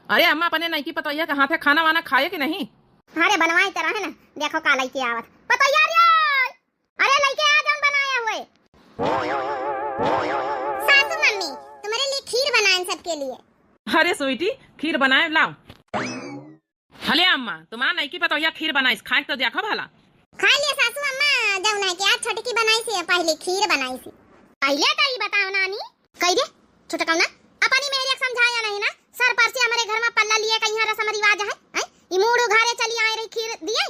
अरे अम्मा अपने नहीं की पतोइया के हाथे खाना वाना खाए कि नहीं? अरे बनवाई तरह है ना, देखो का लइके आवत पतोइया रे। अरे लइके आ जाऊं बनाए हुए। सासू मम्मी तुम्हारे लिए खीर बनाएं सबके लिए। अरे स्वीटी खीर बनाए लाओ। हले अम्मा तुम्हारा नहीं की पतोइया खीर बनाई खाए तो देखो भला। खा लिया सासू अम्मा, जब ना के आज छोटकी बनाई सी, पहले खीर बनाई सी। पहले का ही बताओ नानी कह दे छोटका ना अपनी मेरे समझाया नहीं ना। सर पर से हमारे घर में पल्ला लिए कहीं रस्म रिवाज है ई मूड घरे चली आए रही खीर दिए।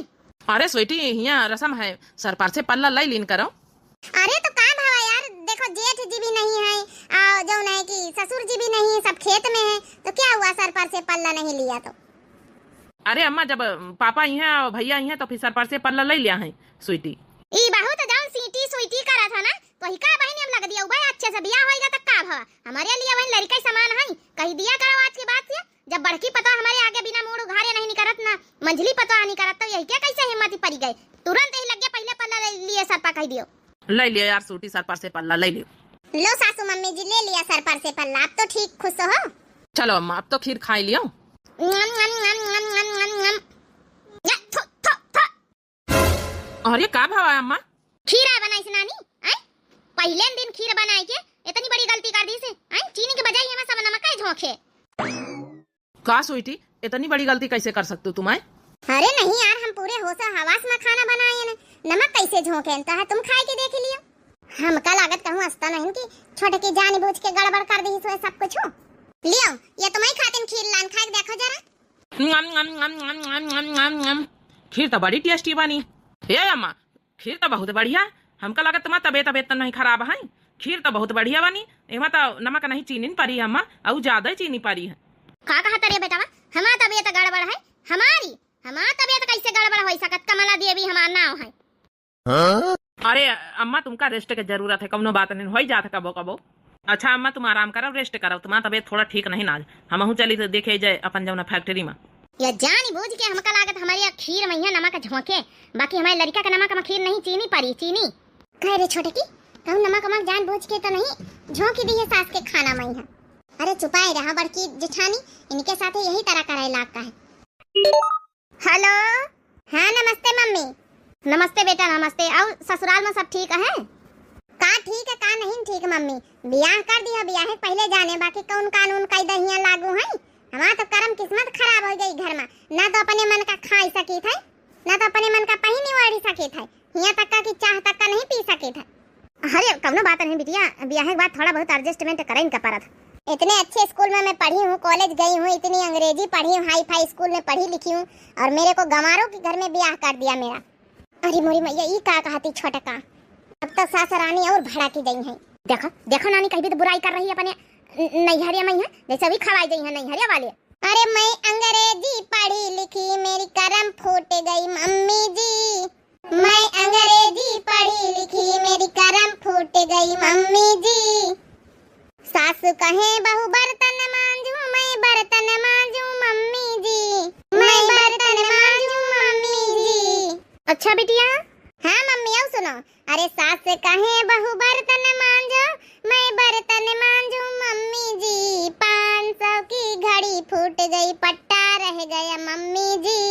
अरे स्वीटी यहाँ रस्म है, सर पर से पल्ला लाई लीन करो। अरे तो का भावा यार, देखो जेठ जी भी नहीं है और जो नहीं कि ससुर जी भी नहीं, सब खेत में है, तो क्या हुआ सर पर से पल्ला नहीं लिया तो? अरे अम्मा जब पापा ही हैं और भैया ही हैं तो फिर सर पर से पल्ला ले लिया है स्वीटी। ई बहुत जाऊं सीटी सुईटी करा था ना, तो ही का बहन अब लग दिया भाई अच्छे से बियाह होएगा तब का भावा हमारे लिए वही लड़का समान है, कह दिया करो आज के बाद से। जब बड़की पता हमारे आगे बिना मूड उघारे नहीं करत ना, मंझली पता नहीं करत, तो यही क्या कैसे हिम्मत पड़ी गई, तुरंत ही लग गया पहले पल्ला ले लिए सर पर कह दियो। ले लिया यार स्वीटी सर पर से पल्ला ले लियो। लो सासू मम्मी जी ले लिया सर पर से पल्ला, अब तो ठीक खुश हो। चलो अम्मा अब तो खीर खाई लियो। अरे का भावा अम्मा? खीर बनाई से नानी पहले दिन खीर बनाई के इतनी बड़ी गलती कर दी से, चीनी के बजाय हमें सब नमक ही झोंके। का स्वीटी इतनी बड़ी गलती कैसे कर सकते हो तुम्हें? अरे नहीं यार, हम पूरे होश हवास में खाना बनाए ना, नमक कैसे झोंके है तुम खाए के देख लियो। हमका लागत कहूं अस्ता नहीं कि छोटे की जानबूझ के गड़बड़ कर दी सो सब कुछ हो। लियो ये तुम्हें खातिन खीर लान खा के देखो जरा। खीर तो बड़ी टेस्टी बनी। हे अम्मा खीर तो बहुत बढ़िया, हमका लगा तुम्हारा तबियत नहीं खराब है, खीर तो बहुत बढ़िया बनी, एमा तो नमक नहीं चीनी पड़ी अम्मा, और ज्यादा चीनी पड़ी है। का कहा तरे बेटा हमारा तबियत गड़बड़ है? हमारा तबियत कैसे गड़बड़ हो सकत? कमला देवी हमारा नाम है। अरे अम्मा तुमका रेस्ट की जरूरत है, कौनो बात नहीं हो जाता कबो कबो। अच्छा अम्मा तुम आराम करो, रेस्ट करो, तुम्हारा तबियत थोड़ा ठीक नहीं ना, हम चली तो देखे जाए अपन जौना फैक्ट्री में। ये जानी बूझ के हमका लागत हमारी खीर में है नमक झोंके, बाकी हमारे लड़का का नमक में खीर नहीं चीनी पड़ी चीनी। कह रे छोटे की कहूं नमक जान बूझ के तो नहीं झोंकी दी है सास के खाना में है। अरे चुपाए रहा बड़की जेठानी, इनके साथ यही तरह का इलाका है। हेलो हाँ नमस्ते मम्मी। नमस्ते बेटा नमस्ते। और ससुराल में सब ठीक है? का ठीक है का नहीं ठीक मम्मी, ब्याह कर दिया, ब्याह पहले जाने, बाकी कौन कानून कायदा यहाँ लागू है? हमारा तो कर्म किस्मत खराब हो गई घर में, ना तो अपने मन का खा सकी थे, ना तो अपने मन का पहनी ओढ़ी सके थे, यहाँ तक का कि चाह तक का नहीं पी सके थे। अरे कौनो बात नहीं बिटिया, ब्याह के बाद थोड़ा बहुत एडजस्टमेंट करें का परत। इतने अच्छे स्कूल में मैं पढ़ी हूँ, कॉलेज गई हूँ, इतनी अंग्रेजी पढ़ी हूँ, हाई फाई स्कूल में पढ़ी लिखी हूँ, और मेरे को गंवारों के घर में ब्याह कर दिया मेरा। अरे मोरी मैया ये का कहती छोटा का, अब तो सासरानी और भड़ा की गई है। देखो देखो नानी कहीं भी तो बुराई कर रही है अपने नैहरिया में है, जैसे भी खवाई गई है नैहरिया वाले। अरे मैं अंग्रेजी पढ़ी लिखी, मेरी करम फूट गई मम्मी जी। मैं अंग्रेजी पढ़ी लिखी, मेरी करम फूट गई मम्मी जी। सासू कहे बहू बर्तन मांजू, मैं बर्तन मांजू मम्मी जी, मैं बर्तन मांजू मम्मी जी। अच्छा बिटिया हाँ मम्मी आओ सुनो। अरे सास कहे बहू बर्तन मांजो, मैं बर्तन मांजू मम्मी जी। 500 की घड़ी फूट गई, पट्टा रह गया मम्मी जी।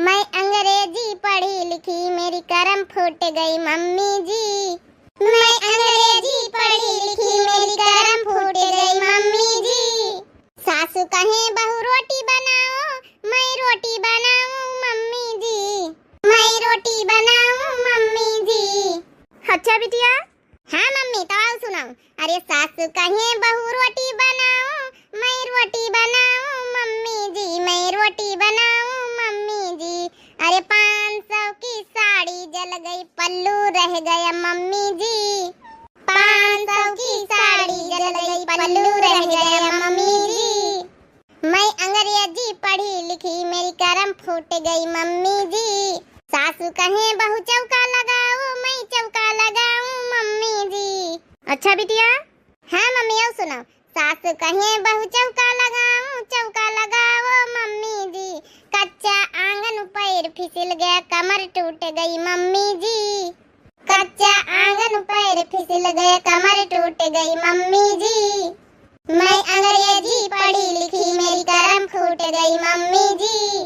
मैं अंग्रेजी पढ़ी लिखी, मेरी करम फूट गई मम्मी जी। मैं अंग्रेजी पढ़ी लिखी, मेरी करम फूट गई मम्मी जी। सासू कहे बहू रोटी बनाओ, मैं रोटी बनाऊं मम्मी जी, मैं रोटी बनाऊं मम्मी जी। अच्छा बिटिया हाँ मम्मी तो आओ सुनाओ। अरे सासू कहे बहू रोटी बनाओ, मैं रोटी बनाऊं मम्मी जी, मैं रोटी बनाऊं मम्मी जी। अरे 500 की साड़ी जल गई, पल्लू रह गया मम्मी जी। 500 की साड़ी जल गई, पल्लू रह गया मम्मी जी। मैं अंग्रेजी पढ़ी लिखी, मेरी करम फूट गई मम्मी जी। सासू कहे बहू चौका लगाओ, मैं चौका लगाऊं मम्मी जी। अच्छा बिटिया हाँ मम्मी आओ सुनो। सासू कहे बहू चौका लगाओ मम्मी जी। कच्चा आंगन पैर फिसल गया, कमर टूट गई मम्मी जी। कच्चा आंगन पैर फिसल गया, कमर टूट गई मम्मी जी। मैं अंग्रेजी पढ़ी लिखी, मेरी करम फूट गई मम्मी जी।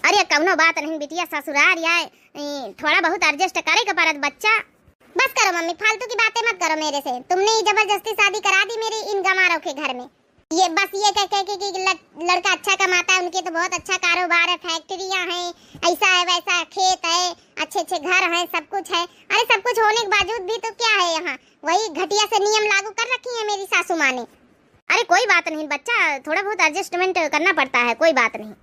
अरे कौनो बात नहीं बिटिया, ससुराल आए थोड़ा बहुत एडजस्ट करे के परत बच्चा। बस करो मम्मी, फालतू की बातें मत करो मेरे से। तुमने ही जबरदस्ती शादी करा दी मेरी इन गंवारों के घर में। ये बस ये कह के कि लड़का अच्छा कमाता है, उनके तो बहुत अच्छा कारोबार है, फैक्ट्रियां हैं, ऐसा है वैसा, खेत है, अच्छे अच्छे घर हैं, सब कुछ है। अरे सब कुछ होने के बावजूद भी तो क्या है, यहाँ वही घटिया से नियम लागू कर रखी है मेरी सासू माँ ने। अरे कोई बात नहीं बच्चा, थोड़ा बहुत एडजस्टमेंट करना पड़ता है, कोई बात नहीं।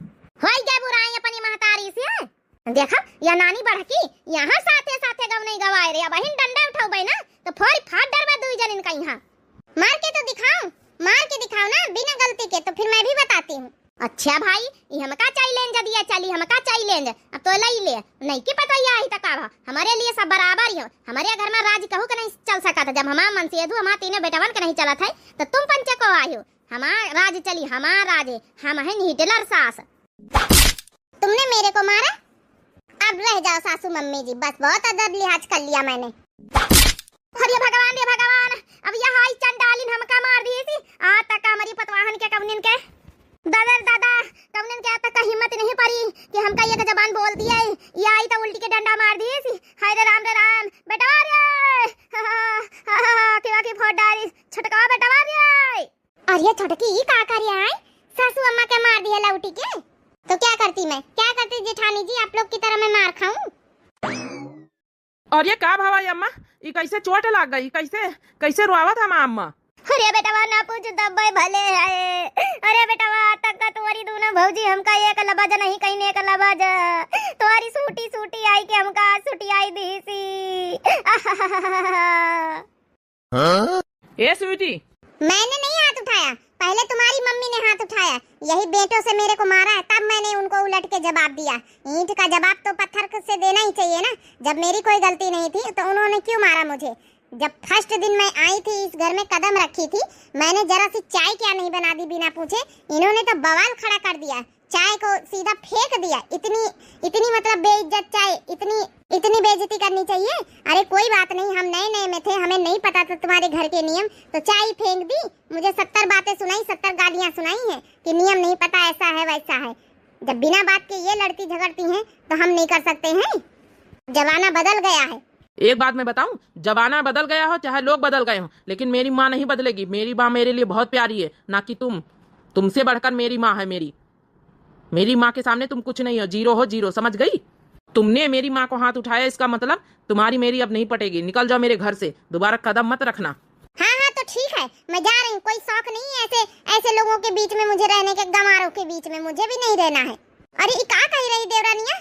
होई क्या बुराई अपनी महतारी से? देखा या नानी बढ़की यहाँ साथे साथे गव नहीं गवाए रे, बहिन डंडा उठाओ भाई ना तो फोड़ी फाड़ डरवा दुई जन इनका। यहाँ मार के तो दिखाओ, मार के दिखाओ ना बिना गलती के, तो फिर मैं भी बताती हूँ। अच्छा भाई ये हमका चैलेंज दिया, चली हमका चैलेंज, अब तो लई ले नहीं की पता ही तक हमारे लिए सब बराबर ही हो। हमारे घर में राज कहू के नहीं चल सका था, जब हमारा मन से हमारा तीनों बेटावन के नहीं चला था तो तुम पंचे को आई हो। हमारा राज चली, हमारा राज, हम है हिटलर सास। तुमने मेरे को मारा, अब रह जाओ सासू मम्मी जी, बस बहुत अदब लिहाज कर लिया मैंने। अरे भगवान रे भगवान, अब यह हाई चंडालिन हमका मार दी थी। आज तक हमारी पतवाहन के कवनिन के दादा दादा कवनिन के आज तक हिम्मत नहीं पड़ी कि हमका ये जबान बोल दिया। ये आई तो उल्टी के डंडा मार दी थी। हाय रे राम बेटा रे किवा की फोड़ डाली छटका बेटा रे। अरे छोटकी ई का कर आई, सासू अम्मा के मार दिया लौटी के, तो क्या करती मैं, क्या करती जेठानी जी, आप लोग की तरह मैं मार खाऊं? और ये का भावा अम्मा, ये कैसे चोट लग गई, कैसे कैसे रोवा था माँ अम्मा? अरे बेटा ना पूछ दब्बे भले है। अरे बेटा तक तुम्हारी दोनों भौजी हमका एक लबाज नहीं कहीं एक लबाज, तुम्हारी सूटी सूटी आई के हमका सूटी आई दी सी। ए स्वीटी, मैंने नहीं हाथ उठाया, पहले तुम्हारी मम्मी ने हाथ उठाया। यही बेटों से मेरे को मारा है, तब मैंने उनको उलट के जवाब दिया। ईंट का जवाब तो पत्थर से देना ही चाहिए ना। जब मेरी कोई गलती नहीं थी तो उन्होंने क्यों मारा मुझे? जब फर्स्ट दिन मैं आई थी इस घर में कदम रखी थी, मैंने जरा सी चाय क्या नहीं बना दी बिना पूछे, इन्होंने तो बवाल खड़ा कर दिया, चाय को सीधा फेंक दिया। इतनी मतलब बेइज्जत चाय, इतनी बेइज्जती करनी चाहिए? अरे कोई बात नहीं, हम नए नए में थे, हमें नहीं पता था तुम्हारे घर के नियम, तो चाय फेंक दी। मुझे 70 बातें सुनाई, 70 गालियां सुनाई हैं कि नियम नहीं पता, ऐसा है वैसा है। जब बिना बात के ये लड़ती झगड़ती हैं तो हम नहीं कर सकते हैं? जमाना बदल गया है। एक बात मैं बताऊं, जमाना बदल गया हो चाहे लोग बदल गए हो, लेकिन मेरी माँ नहीं बदलेगी। मेरी माँ मेरे लिए बहुत प्यारी है, ना कि तुमसे बढ़कर मेरी माँ है। मेरी माँ के सामने तुम कुछ नहीं हो, जीरो हो, जीरो, समझ गई? तुमने मेरी माँ को हाथ उठाया, इसका मतलब तुम्हारी मेरी अब नहीं पटेगी। निकल जाओ मेरे घर से, दोबारा कदम मत रखना। हाँ तो ठीक है, मैं जा रही हूँ। कोई शौक नहीं है ऐसे लोगों के बीच में मुझे रहने के, गंवारों के बीच में मुझे भी नहीं रहना है। अरे ये क्या कह रही देवरानिया?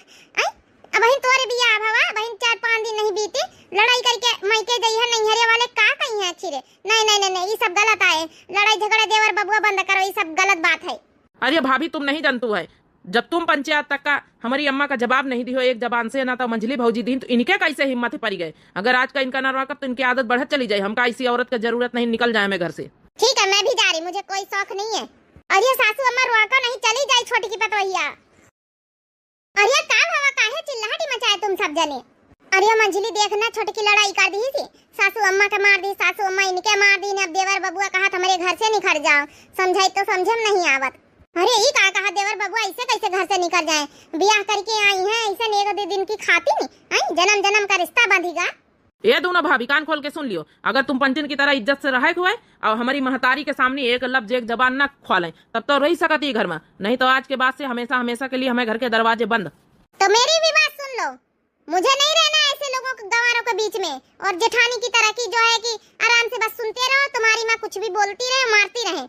बहन तोरे बिया भवा बहन 4-5 दिन नहीं बीते, लड़ाई करके मैके गई है, नैहरे वाले का कही है अच्छी रे? नहीं ये सब गलत है। लड़ाई झगड़ा देवर बबुआ बंद करो, ये सब गलत बात है। अरे भाभी तुम नहीं जानतू है, जब तुम पंचायत तक का हमारी अम्मा का जवाब नहीं दियो एक जबान से, ना तो मंझली भौजी दी, तो इनके कैसे हिम्मत पड़ गए? अगर आज का इनका नरवा तो इनकी आदत बढ़त चली जाए। हमका ऐसी औरत की जरूरत नहीं, निकल जाए मैं घर से। ठीक है मैं भी जा रही, मुझे कोई शौक नहीं है। अरे सासू अम्मा रुआका नहीं, चली जाए छोटी की पतवैया। अरे का हवा काहे चिल्लाहट मचाए तुम सब जने? अरे मंझली देखना छोटी की लड़ाई कर दी थी, सासू अम्मा के मार दी, सासू अम्मा इनके मार दी ने। अब देवर बबुआ कहा हमारे घर से निकल जाओ, समझाई तो समझम नहीं आवत। अरे ये कहा देवर बबुआ ऐसे कैसे घर से निकल जाए? ब्याह करके आई हैं, ऐसे एक दो दिन की खाती नहीं, जन्म जन्म का रिश्ता बांधेगा। ये दोनों भाभी कान खोल के सुन लियो, अगर तुम पंचन की तरह इज्जत से रहे हुए और हमारी महतारी के सामने एक लफ्ज एक जबान ना खोलें, तब तो रही सकती घर में, नहीं तो आज के बाद से हमेशा हमेशा के लिए हमें घर के दरवाजे बंद। तो मेरी भी बात सुन लो, मुझे नहीं रहना ऐसे लोगों के गंवारों के बीच में। और जेठानी की तरह की जो है कि आराम से बस सुनते रहो, तुम्हारी माँ कुछ भी बोलती रहे, मारती रहे,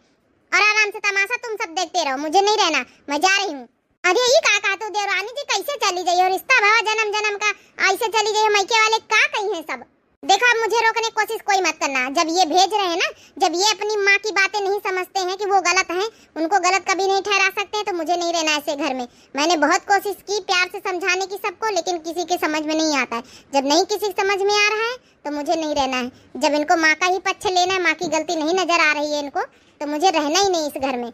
और आराम से तमाशा तुम सब देखते रहो। मुझे नहीं रहना, मैं जा रही हूँ। अरे ये का तो देवरानी जी कैसे चली गई? और रिश्ता भावा जन्म जन्म का ऐसे चली गई, मैके वाले का कही है सब। देखो अब मुझे रोकने की कोशिश कोई मत करना। जब ये भेज रहे हैं ना, जब ये अपनी माँ की बातें नहीं समझते हैं कि वो गलत हैं, उनको गलत कभी नहीं ठहरा सकते हैं, तो मुझे नहीं रहना ऐसे घर में। मैंने बहुत कोशिश की प्यार से समझाने की सबको, लेकिन किसी के समझ में नहीं आता है। जब नहीं किसी समझ में आ रहा है तो मुझे नहीं रहना है। जब इनको माँ का ही पक्ष लेना है, माँ की गलती नहीं नजर आ रही है इनको, तो मुझे रहना ही नहीं इस घर में।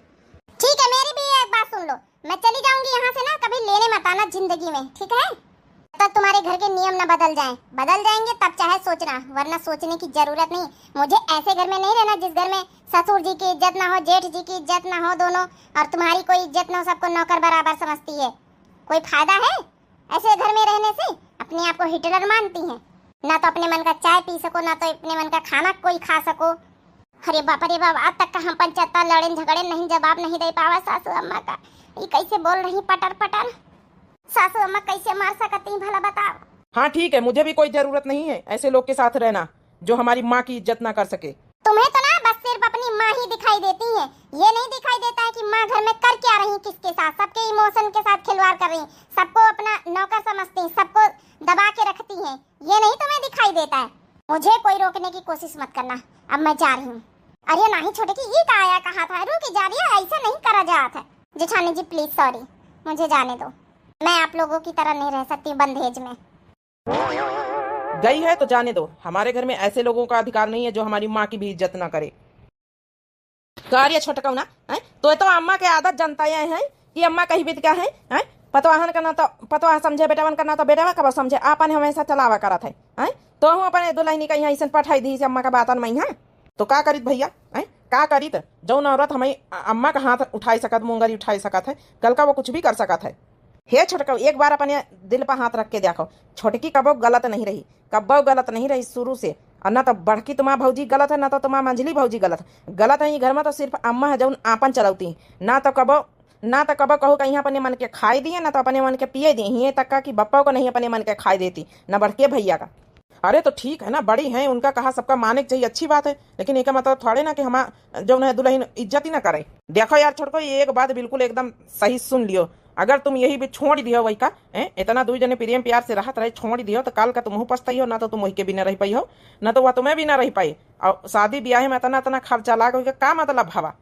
ठीक है मेरी भी एक बात सुन लो, मैं चली जाऊंगी यहाँ से ना, कभी लेने मत आना जिंदगी में, ठीक है? तब तुम्हारे घर के नियम न बदल जाएं। बदल जाएंगे तब चाहे सोचना, वरना सोचने की जरूरत नहीं। मुझे ऐसे घर में नहीं रहना जिस घर में ससुर जी की इज्जत ना हो, जेठ जी की इज्जत ना हो दोनों, और तुम्हारी कोई इज्जत ना हो, सबको नौकर बराबर समझती है। कोई फायदा है ऐसे घर में रहने से? अपने आप को हिटलर मानती हैं। ना तो अपने मन का चाय पी सको, ना तो अपने मन का खाना कोई खा सको। अरे बाप रे बाप, आज तक का हम पंचायत लड़े झगड़े नहीं, जवाब नहीं दे पावा सासू अम्मा का। ये कैसे बोल रही पटर पटर। सासू अम्मा कैसे मार सकती हैं भला बताओ। हाँ ठीक है, मुझे भी कोई जरूरत नहीं है ऐसे लोग के साथ रहना जो हमारी माँ की इज्जत ना कर सके। तुम्हें तो ना बस सिर्फ अपनी माँ ही दिखाई देती है। ये नहीं दिखाई देता है कि माँ घर में कर क्या रही, किसके साथ, सबके इमोशन के साथ खिलवाड़ कर रही, सबको अपना नौकर समझती, सबको दबा के रखती है। ये नहीं तुम्हें दिखाई देता है। मुझे कोई रोकने की कोशिश मत करना, अब मैं जा रही हूँ। अरे नहीं छोटे की ये कहा था, रुक जा रही है, ऐसा नहीं करा जाता है। जेठानी जी प्लीज सॉरी, मुझे जाने दो। मैं आप लोगों की तरह नहीं रह सकती बंदेज में। गई है तो जाने दो, हमारे घर में ऐसे लोगों का अधिकार नहीं है जो हमारी माँ की भी इज्जत ना करे। कार्य छोटका ना है तो अम्मा के आदत जनता है कि अम्मा कहीं भी क्या है पतवाहन करना तो पतवाह समझे, बेटावन करना तो बेटावा कब समझे। आपन हमेशा चलावा करत है तो हम अपने दुल्हनी का यहाँ ऐसा पठाई दी से अम्मा का बातन में है तो का करित भैया का करित। जौन औरत हमें अम्मा का हाथ उठाई सकत, मुंगरी उठाई सकत है, कल का वो कुछ भी कर सकत है। हे छोटका, एक बार अपने दिल पर हाथ रख के देखो, छोटकी कबो गलत नहीं रही, कब्बो गलत नहीं रही शुरू से। और ना तो बड़की तुम्हारा भौजी गलत है, ना तो तुम्हारा मंझली भौजी गलत है। ये घर में तो सिर्फ अम्मा है जौन आपन चलौती, ना तो कबो कहू कहीं अपने मन के खाई दिए, ना तो अपने मन के पिए दिए। ये तक का कि बप्पा को नहीं अपने मन के खाई देती, ना बड़के भैया का। अरे तो ठीक है ना, बड़ी हैं, उनका कहा सबका माने चाहिए, अच्छी बात है, लेकिन एक मतलब थोड़े ना कि हम जो है दुल्हन इज्जत ही ना करे। देखो यार छोटको, एक बात बिल्कुल एकदम सही सुन लियो, अगर तुम यही भी छोड़ दियो वही का इतना दू जने प्रेम प्यार से रहत रहे छोड़ दियो तो काल का तुम पछताई हो, ना तो तुम वही के भी ना रह पाई हो, ना तो वह तुम्हें भी ना रह पाई। और शादी ब्याह में इतना खर्चा लाग का मतलब हवा।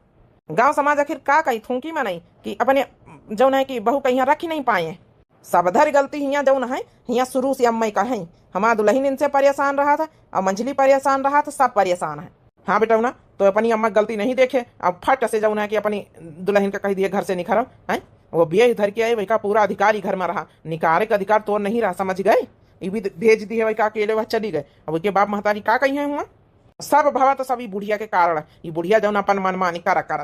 गांव समाज आखिर का कही थूकी में नहीं कि अपने जौन है कि बहू कहीं रख ही नहीं पाए। सबधर गलती हियाँ जौन है हियाँ शुरू से अम्मा का है। हमारा दुल्हन इनसे परेशान रहा था और मंझली परेशान रहा था, सब परेशान है। हाँ बेटा ना तो अपनी अम्मा गलती नहीं देखे, अब फट से जौन है कि अपनी दुल्हन का कह दिए घर से निखरो है। वो भी इधर के आए वही का पूरा अधिकारी घर में रहा, निकारे का अधिकार तो नहीं रहा, समझ गए। ये भी भेज दी है वही का अकेले वह चली गए। अब उसके बाप महतारी का कही है हुआ सब भवा तो सभी बुढ़िया के कारण। ये बुढ़िया जौन अपन मनमानी करा था।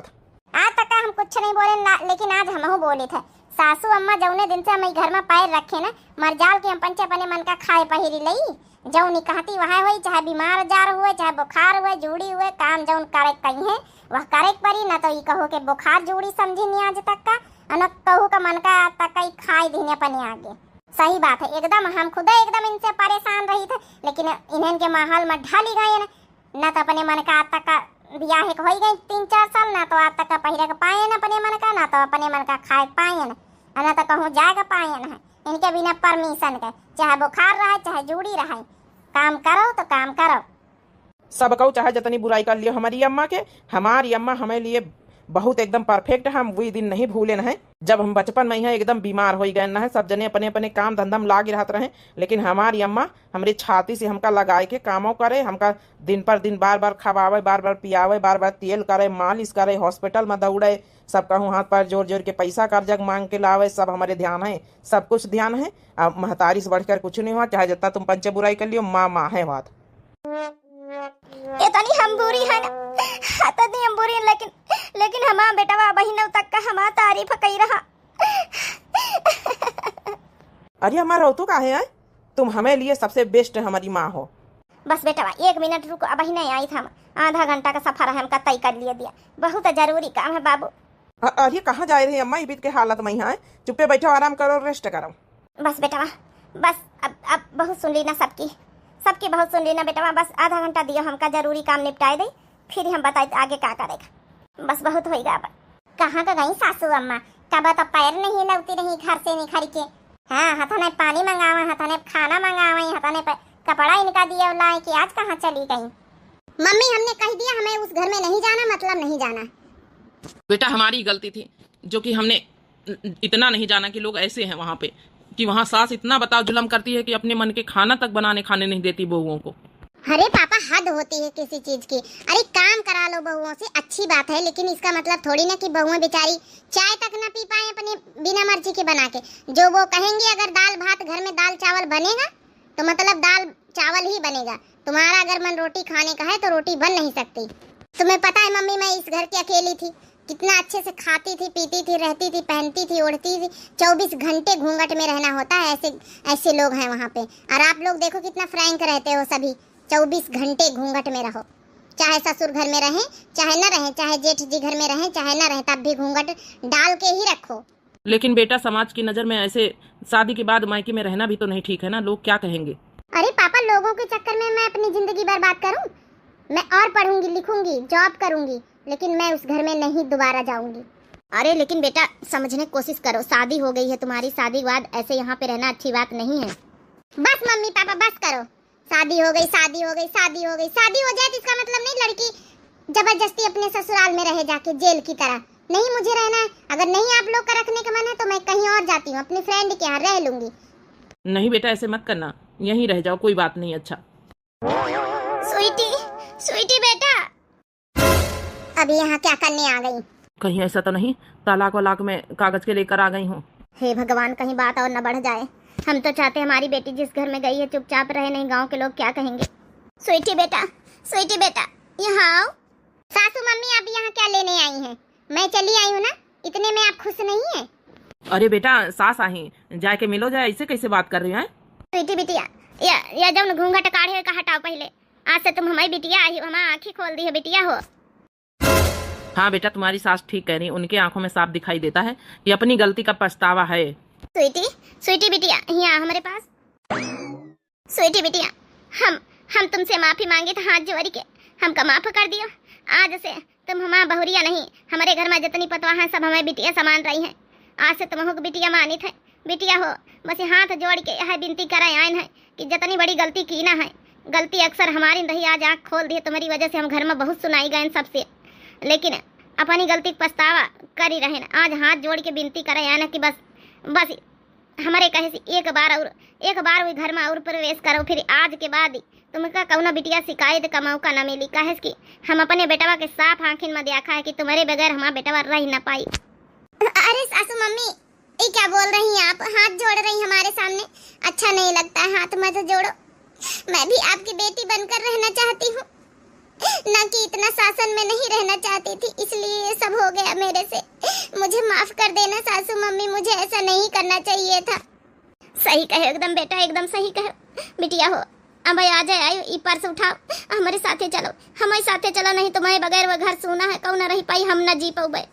आज तक हम कुछ नहीं बोले, लेकिन आज हम बोले थे। सासू अम्मा जौने दिन से हम घर में पैर रखे ना, मरजाल के हम पंचे अपने मन का खाए पहिरी लई, जौनी कहती वह हुई, चाहे बीमार जार हुए, चाहे बुखार हुए, जूड़ी हुए, काम जौन करे कही है वह करे परी। ना तो ये कहो के बुखार जूड़ी समझी नहीं आज तक का, न कहू का मन का आज तक का खाई देने अपने आगे। सही बात है, एकदम हम खुद एकदम इनसे परेशान रही थे, लेकिन इन्हें के माहौल में ढाली गए ना तो अपने मन का आज तक का ब्याह हो गई 3-4 साल, ना तो आज तक का पहिरे का पाए न अपने मन का, ना तो अपने मन का खाए पाए न, ना तो कहूँ जाएगा पाए न है। इनके बिना परमिशन के चाहे बुखार रहे चाहे जूड़ी रहे, काम करो तो काम करो। सब कहू चाहे जितनी बुराई कर लियो हमारी अम्मा हमें लिए बहुत एकदम परफेक्ट। हम वही दिन नहीं भूले न है जब हम बचपन में ही एकदम बीमार हो गए न है, सब जने अपने अपने काम धंधा में लागे रहते रहे, लेकिन हमारी अम्मा हमारी छाती से हमका लगाए के कामों करे, हमका दिन पर दिन बार बार खवावे, बार बार पियावे, बार बार तेल करे, मालिश करे, हॉस्पिटल में दौड़े, सब कहूँ हाथ पर जोर जोर के पैसा कर्जा मांग के लावे, सब हमारे ध्यान है, सब कुछ ध्यान है। अब महतारी से बढ़कर कुछ नहीं हुआ, चाहे जितना तुम पंचे बुराई कर लियो, माँ है बात। इतनी हम बुरी है ना, इतनी हम बुरी, लेकिन हमारा बेटा बहनों तक का हमारा तारीफ कही रहा। अरे हमारा रोतू का है तुम हमें लिए सबसे बेस्ट हमारी माँ हो। बस बेटा 1 मिनट रुको, अब ही नहीं आई था, आधा घंटा का सफर है हमका तय कर लिया दिया, बहुत जरूरी काम है बाबू। अरे कहाँ जा रहे अम्मा, बीत के हालत में है, चुप्पे बैठो, आराम करो, रेस्ट करो। बस बेटा बस, अब बहुत सुन ली ना, सबकी बहुत सुन ली ना बेटा, बस आधा घंटा दियो, हमका जरूरी काम निपटाए दे, फिर हम बताए आगे क्या करेगा। बस बहुत होएगा। अब कहाँ का गई सासू अम्मा, कब तो पैर नहीं लौती रही घर से निखर के। हाँ हथने पानी मंगावा, हथने खाना मंगावा, हथने कपड़ा इनका दिया लाए कि आज कहाँ चली गई। मम्मी हमने कह दिया हमें उस घर में नहीं जाना, मतलब नहीं जाना। बेटा हमारी गलती थी जो कि हमने इतना नहीं जाना कि लोग ऐसे हैं वहाँ पे, कि वहाँ सास इतना बताओ जुल्म करती है कि अपने मन के खाना तक खाने नहीं देती बहुओं को। अरे पापा हद होती है किसी चीज की। अरे काम करा लो बहुओं से, अच्छी बात है, लेकिन इसका मतलब थोड़ी ना कि बहुएं बेचारी चाय तक ना पी पाए अपने बिना मर्जी के बना के। जो वो कहेंगी अगर दाल भात घर में दाल चावल बनेगा तो मतलब दाल चावल ही बनेगा। तुम्हारा अगर मन रोटी खाने का है तो रोटी बन नहीं सकती। तुम्हें पता है मम्मी, मैं इस घर की अकेली थी, कितना अच्छे से खाती थी, पीती थी, रहती थी, पहनती थी, ओढ़ती थी। 24 घंटे घूंघट में रहना होता है। ऐसे लोग हैं वहाँ पे। और आप लोग देखो कितना फ्रैंक रहते हो सभी। 24 घंटे घूंघट में रहो, चाहे ससुर घर में रहें चाहे न रहें, चाहे जेठ जी घर में रहें चाहे न रहें, तब भी घूंघट डाल के ही रखो। लेकिन बेटा समाज की नजर में ऐसे शादी के बाद मायके में रहना भी तो नहीं ठीक है ना, लोग क्या कहेंगे। अरे पापा, लोगों के चक्कर में मैं अपनी जिंदगी बर्बाद करूं? मैं और पढ़ूंगी, लिखूंगी, जॉब करूंगी, लेकिन मैं उस घर में नहीं दोबारा जाऊंगी। अरे लेकिन बेटा समझने की कोशिश करो, शादी हो गई है तुम्हारी, शादी के बाद ऐसे यहाँ पे रहना अच्छी बात नहीं है। बस मम्मी पापा बस करो। शादी हो गई, शादी हो गई, शादी हो गई, शादी हो जाए तो इसका मतलब नहीं लड़की जबरदस्ती अपने ससुराल में रहे जाके जेल की तरह। नहीं, मुझे रहना है। अगर नहीं आप लोग का रखने का मन है तो मैं कहीं और जाती हूँ, अपनी फ्रेंड के यहाँ रह लूंगी। नहीं बेटा ऐसे मत करना, यहीं रह जाओ, कोई बात नहीं। अच्छा स्वीटी, स्वीटी बेटा, अभी यहाँ क्या करने आ गई? कहीं ऐसा तो नहीं तालाक वालाक में कागज के लेकर आ गई हूँ? हे भगवान, कहीं बात और न बढ़ जाए। हम तो चाहते हमारी बेटी जिस घर में गई है चुपचाप रहे, नहीं गांव के लोग क्या कहेंगे। स्वीटी बेटा, स्वीटी बेटा, यहाँ आओ। सासू मम्मी आप यहाँ क्या लेने आई हैं? मैं चली आई हूँ ना, इतने में आप खुश नहीं है? अरे बेटा सास आई, जाके मिलो जाए, ऐसे कैसे बात कर रही है? स्वीटी बिटिया, या जब घूंघट काढ़े का हटाओ पहले। आज से तुम हमारी बिटिया आई हो, हमारी आँखें खोल दी है, बिटिया हो। हाँ बेटा तुम्हारी सास ठीक कह रही, उनके आंखों में साफ दिखाई देता है कि अपनी गलती का पछतावा है। स्वीटी, स्वीटी बिटिया यहाँ हमारे पास। स्वीटी बिटिया, हम तुमसे माफी मांगे थे हाथ जोड़ के, हमका माफ कर दियो। आज से तुम हमारा बहुरिया नहीं, हमारे घर में जितनी पतवा है सब हमारी बिटिया समान रही हैं। आज से तुम हो बिटिया मानित है, बिटिया हो। बस हाथ जोड़ के यह विनती कराए आयन है कि जितनी बड़ी गलती की ना है, गलती अक्सर हमारी रही, आज आँख खोल दी तुम्हारी वजह से। हम घर में बहुत सुनाई गए सबसे, लेकिन अपनी गलती पछतावा कर ही रहे। आज हाथ जोड़ के विनती करे आना कि बस हमारे कहे से एक बार वही घर में और प्रवेश करो, फिर आज के बाद तुमका कौनो बिटिया शिकायत का मौका न मिली। कहे कि हम अपने बेटवा के साफ आंखिन में देखा है कि तुम्हारे बगैर हमारा बेटवा रह न पाई। अरे सासू मम्मी ये क्या बोल रही हैं आप? हाथ जोड़ रही हमारे सामने, अच्छा नहीं लगता है, हाथ मत जोड़ो। मैं भी आपकी बेटी बनकर रहना चाहती हूँ, ना कि इतना शासन में नहीं रहना चाहती थी, इसलिए ये सब हो गया मेरे से। मुझे माफ कर देना सासू मम्मी, मुझे ऐसा नहीं करना चाहिए था। सही कहे एकदम बेटा, एकदम सही कहे बिटिया हो। अब आ जाए, आयो ई पर्स उठाओ, हमारे साथे चलो, हमारे साथे चलो, नहीं तुम्हारे बगैर वो घर सुना है, कौन रही पाई, हम न जी पाऊबे।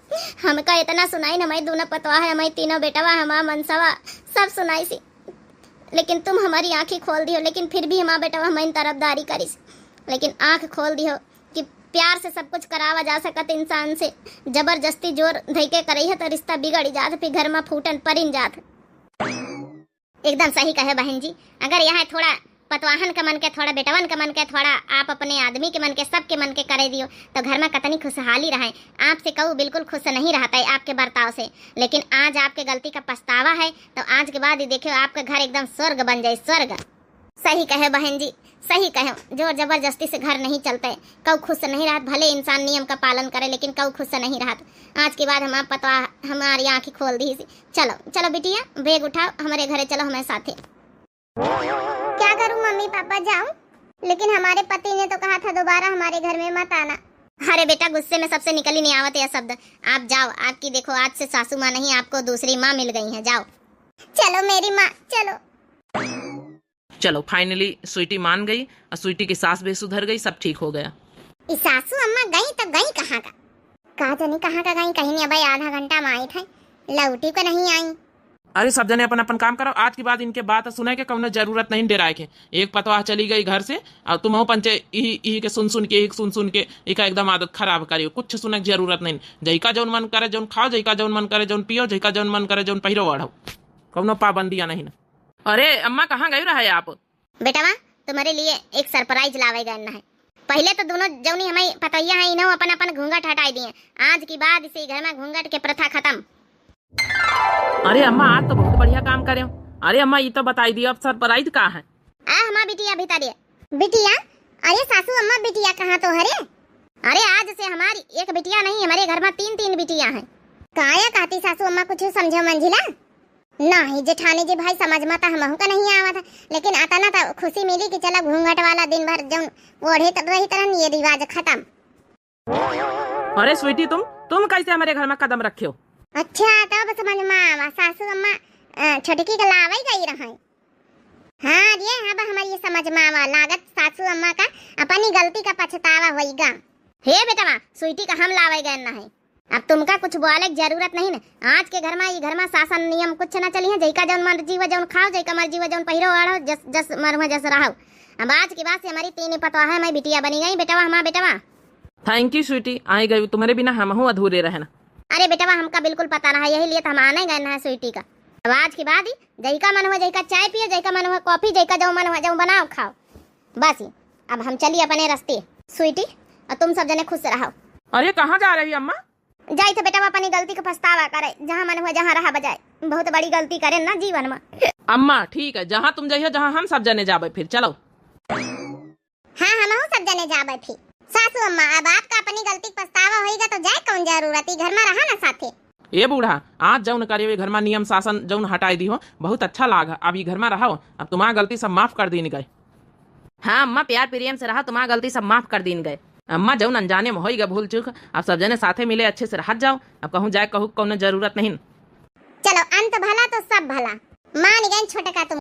हमका इतना सुनाई, हमारी दोनों पतवा है, हमारी तीनों बेटवा, हमारा मनसवा सब सुनाई सी, लेकिन तुम हमारी आंखें खोल दियो। लेकिन फिर भी हमारा बेटवा हमारी तरफदारी करी, लेकिन आंख खोल दियो कि प्यार से सब कुछ करावा जा सकत इंसान से। जबरदस्ती जोर धैके करई है तो रिश्ता बिगड़ जात, फिर घर में फूटन परिन जात। एकदम सही कहे बहन जी। अगर यहाँ थोड़ा पतवाहन के मन के, थोड़ा बेटवन के मन के, थोड़ा आप अपने आदमी के मन के, सबके मन के करे दियो तो घर में कितनी खुशहाली रहे। आपसे कहूँ बिल्कुल खुश नहीं रहता है आपके बर्ताव से, लेकिन आज आपके गलती का पछतावा है तो आज के बाद ही देखियो आपका घर एकदम स्वर्ग बन जाए, स्वर्ग। सही कहे बहन जी, सही कहे। जोर जबरदस्ती से घर नहीं चलते, कऊ खुश नहीं रहत। भले इंसान नियम का पालन करे, लेकिन कऊ खुश नहीं रहत। आज के बाद हमारा पता हमारी आंखें खोल दी। चलो चलो बिटिया, बैग उठाओ, हमारे घरे चलो हमारे साथे। क्या करूं मम्मी पापा, जाऊं? लेकिन हमारे पति ने तो कहा था दोबारा हमारे घर में मत आना। अरे बेटा गुस्से में सबसे निकल ही नहीं आवत यह शब्द। आप जाओ, आपकी देखो आज से सासू माँ नहीं, आपको दूसरी माँ मिल गई है। जाओ चलो मेरी माँ, चलो। चलो फाइनली स्वीटी मान गई और स्वीटी की सास भी सुधर गई, सब ठीक हो गया। इस सासू अम्मा गई तो गई कहाँ का? कहा जाने कहाँ का गई, कहीं नहीं। भाई आधा घंटा में आई थे, लौटी को नहीं आई। अरे सब जने अपन अपन काम करो, आज के बाद इनके बात सुने के कौनो जरूरत नहीं डराए के। एक पतवाह चली गई घर से और तुम हो पंचे ई के सुन के इका एकदम आदत खराब करियो। कुछ सुने की जरूरत नहीं। जैका जौन मन करे जौन खाओ, जैका जौन मन करे जौन पियो, जैका जौन मन करे जौन पहिरो ओढ़ो, कौनो पाबंदियां नहीं। अरे अम्मा कहाँ गई रहा है आप? बेटावा तुम्हारे लिए एक सरप्राइज लावे गए है। पहले तो दोनों जौनी हमारी पतैया है इन्हों अपन अपन घूंघट हटाई दिए। आज की बाद इसे घर में घूंघट के प्रथा खत्म। अरे अम्मा आज तो बहुत बढ़िया काम करे हो। अरे अम्मा ये तो बताई दियो अब सरप्राइज कहाँ है? हमारा बिटिया भीतर बिटिया। अरे सासू अम्मा बिटिया कहाँ तो हरे? अरे आज से हमारी एक बिटिया नहीं, हमारे घर में तीन बिटिया हैं। काया कहती सासू अम्मा कुछ समझो मंजिला? नहीं जेठानी जी भाई समझ में तो हमहू का नहीं आवा था, लेकिन आता ना तो खुशी मिली कि चला घूंघट वाला दिन भर जौन ओढ़े रही तरह ये रिवाज खत्म। अरे स्वीटी, तुम कैसे हमारे घर में कदम रखे हो? अच्छा तब समझ में आवा, सासू अम्मा छोटकी का लावाई गई रहे। हाँ ये अब हमारी ये समझ में आवा, लागत सासू अम्मा का अपनी गलती का पछतावा होइगा। हे बेटा स्वीटी का हम लावाई गए ना है, अब तुमका कुछ बोले की जरूरत नहीं ना। आज के घर में शासन नियम कुछ ना चली है, जैका जौन मर्जी व जौन खाओ, जैका मर्जी व जौन पहिरो ओढ़ो, जस जस मरवा जस रहो। अब आज के बाद से हमारी तीन पतवा है, मैं बिटिया बनी गई बेटवा, हमारा बेटवा। थैंक यू स्वीटी, आई गई, तुम्हारे बिना हम अधूरे रहना। अरे बेटवा हमका बिल्कुल पता रहा, यही लिए तो हम आने गए ना स्वीटी का। अब आज के बाद ही जैका मन हुआ जैका चाय पियो, जैका मन हुआ कॉफी, जैका जो मन हुआ जो बनाओ खाओ, बस ही। अब हम चलिए अपने रास्ते स्वीटी, और तुम सब जने खुश रहो। अरे कहाँ जा रही अम्मा? जाई तो बेटा अपनी गलती का पछतावा करे, जहाँ मन हुआ जहाँ रहा बजाए, बहुत बड़ी गलती करे ना जीवन में। अम्मा ठीक है, जहाँ तुम जाइए, जहाँ हम सब जने जाबे, फिर चलो। हाँ हम सब जने जाबे फिर। सासू अम्मा अब आपका अपनी गलती का पछतावा होएगा तो जाए कौन जरूरत, घर में रहा ना साथे। ए बूढ़ा, आज जौन करे घर में नियम शासन जौन हटाई दी हो, बहुत अच्छा लागा। अब ये घर में रहो, अब तुम्हारा गलती सब माफ कर दीन गए। हाँ अम्मा, प्यार प्रेम से रहा, तुम्हारा गलती सब माफ कर दीन गए। अम्मा जौन अनजाने में होइगा भूल चूक, अब सब जने साथे मिले अच्छे से रह जाओ। अब कहूँ जाए कहूँ कोनो जरूरत नहीं। चलो अंत भला तो सब भला, मान गए छोटे का तुम।